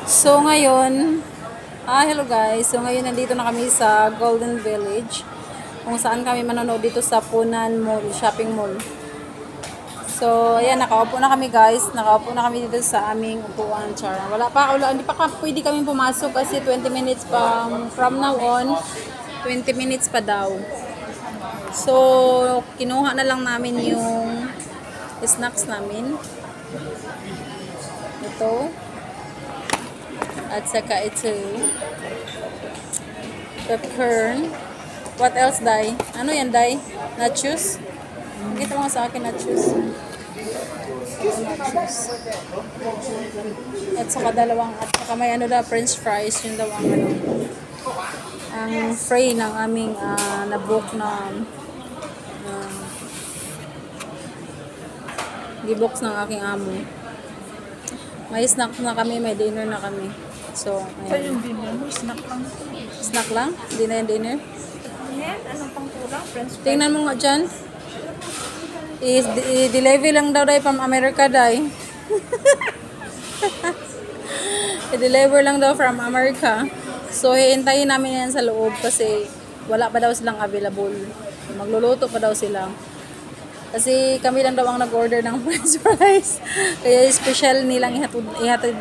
So ngayon, hello guys. So ngayon nandito na kami sa Golden Village kung saan kami manonood dito sa Punan Mall, shopping mall. So ayan, nakaupo na kami guys. Nakaupo na kami dito sa aming upuan. Char. Hindi pa pwede kami pumasok kasi 20 minutes pa from now on. 20 minutes pa daw. So kinuha na lang namin yung snacks namin. Ito. At saka ito. Popcorn. What else, Day? Ano yan, Day? Nachos? Nakita mo sa akin, nachos. Nachos. At saka may ano daw, french fries. Yun daw ang ano. Ang fray ng aming nabook na gibox ng aking amo. May snack na kami, may dinner na kami. So, Sa ayan. yung dinner mo, snack lang. Snack lang? Hindi na yung dinner? Yan, anong pang kulang? French fries. Tingnan mo nga dyan. I-deliver lang daw dahil from America dahil. I-deliver lang daw from America. So, hihintayin namin yan sa loob kasi wala pa daw silang available. Magluluto pa daw sila. Kasi kami lang daw ang nag-order ng french fries. Kaya special nilang ihatid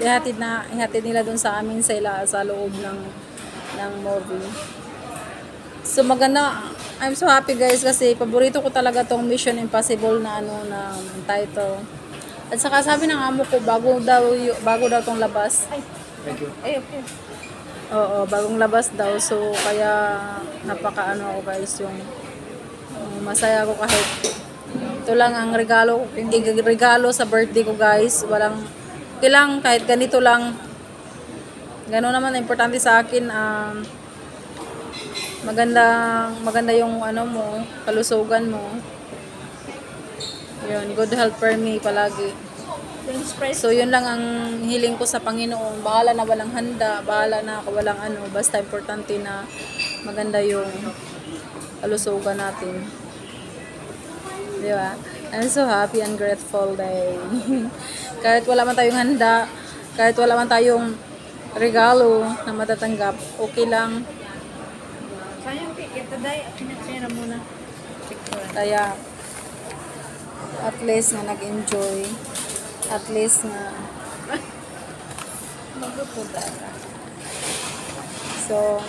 nila doon sa amin sa loob ng movie. So maganda. I'm so happy guys kasi paborito ko talaga tong Mission Impossible na na title. At saka sabi ng amo ko bago daw tong labas. Ay, okay. Oo, bagong labas daw. So kaya ako guys yung masaya ako kahit ito lang ang regalo sa birthday ko guys. Kailang kahit ganito lang. Gano'n naman importante sa akin maganda yung mo, kalusugan mo. Yun, good health for me palagi. French fries. So yun lang ang hiling ko sa Panginoon. Bahala na walang handa, bahala na walang basta importante na maganda yung kalusugan natin. Di ba? I'm so happy and grateful day. Kahit wala man tayong handa, kahit wala man tayong regalo na matatanggap, okay lang. Sayang, ito dahil, pinatira muna. Kaya, at least na nag-enjoy. At least na Magpupudara. so,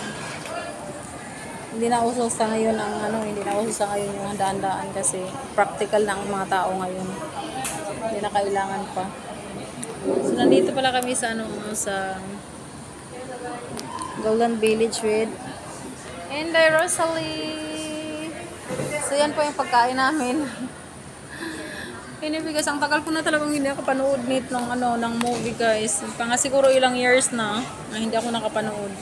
hindi na uso sa ngayon yung handaan-handaan kasi practical na ang mga tao ngayon. Hindi na kailangan pa. So, nandito pala kami sa sa Golden Village with Inday Rosalie. So, yan po yung pagkain namin. Anyway guys, ang tagal ko na talagang hindi ako panood ng movie guys. Siguro ilang years na hindi ako nakapanood.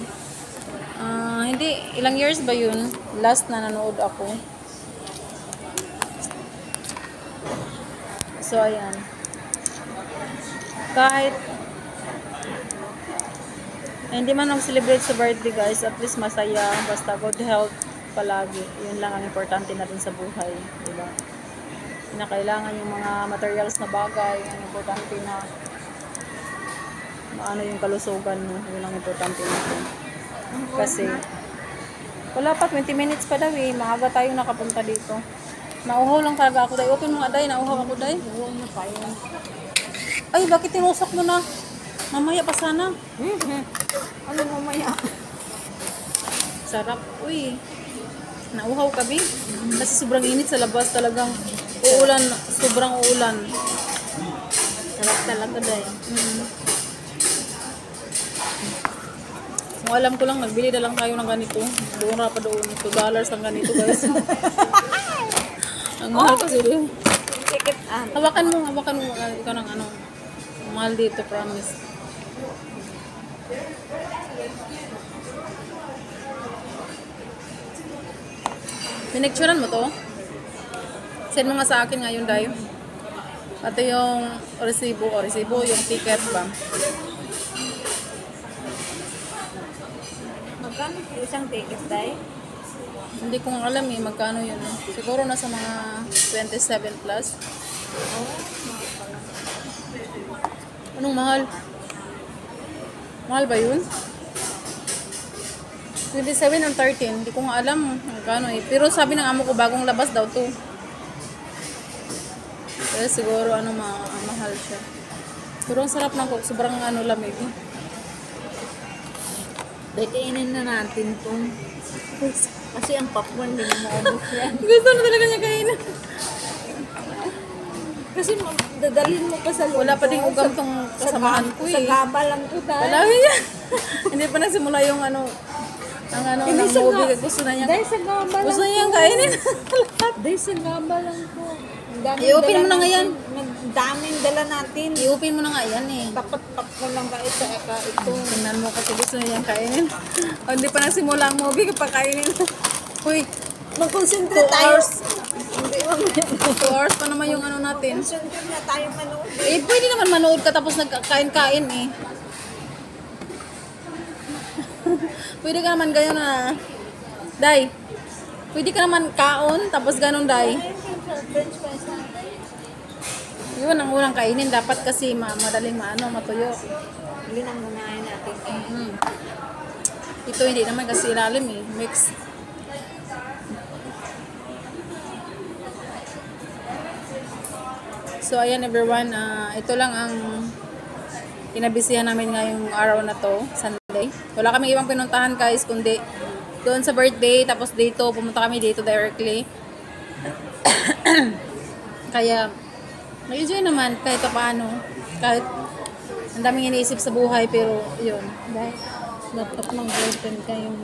Hindi, ilang years ba yun? Last na nanood ako. So, ayan. Kahit hindi man mag-celebrate sa birthday guys, at least masaya, basta good health palagi. Yun lang ang importante natin sa buhay, diba? Na kailangan yung mga materials na bagay, ang importante na maano yung kalusugan mo, yun ang importante natin. Kasi wala pa, 20 minutes pa daw maaga tayong nakapunta dito. Nauhaw lang talaga ako day. Open mo nga day, nauhaw ako day. Ay, bakit tinusok mo na? Mamaya pa sana. Ano mamaya? Sarap. Uy, nauhaw kabi. Kasi sobrang init sa labas talagang uulan, sobrang uulan. Sarap talaga dahil. Kung alam ko lang, nagbili na lang tayo ng ganito. Doon pa doon. $2 ang ganito guys. Ang mahal kasi doon. Ticket Hawakan mo. Ikaw ng mahal dito, promise. Pinicturean mo to? Send mo nga sa akin ngayon, Dayo. Ito yung resibo, yung ticket ba? Magkano po isang ticket dahil? Hindi ko nga alam magkano yun. Siguro nasa mga 27 plus. Oo, mga pala. Anong mahal? Mahal ba yun? 27 or 13. Hindi ko nga alam kano eh. Pero sabi ng amo ko, bagong labas daw to. Kaya siguro mahal siya. Pero ang sarap ng coke. Sobrang lamig. Dahil kainin na natin itong. Kasi ang popcorn, hindi mo maubos yan. Gusto na talaga niya kainin. Kasi dadalhin mo pa sa loob. Wala pa ding ugam tong kasamahan ko Sa eh. gaba lang to dahil. Wala yan. Hindi pa nagsimula yung ang Hindi ng sa movie. Gusto na niya. Dahil sa gaba lang. Gusto niya yung kainin. Dahil sa gaba lang to. I-open mo na nga yan. Daming dala natin. I-open mo na nga yan eh. Dapat popcorn lang ka ito. Tingnan mo kasi gusto niya yung kainin. O, hindi pa nagsimula ang movie kapag kainin. Uy, Mag-concentrate 2 tayo. hours. Hindi mo 2 hours pa naman yung natin. concentrate na tayo manood. Eh, pwede naman manood ka tapos nagkain-kain eh. Pwede ka naman ganyan na. Day, pwede ka naman kaon tapos ganun, Day. French fries natin. Yun ang unang kainin. Dapat kasi madaling matuyo. Hindi nang munahin natin. Ito hindi naman kasi ilalim eh. Mix. So ayan everyone, ito lang ang inabisihan namin ngayong araw na to, Sunday. Wala kaming ibang pinuntahan guys, kundi doon sa birthday, tapos dito, pumunta kami dito directly. Kaya, nag-enjoy naman kahit paano. Kahit ang daming iniisip sa buhay, pero yun. Dahil dapat mag-boyfriend kayong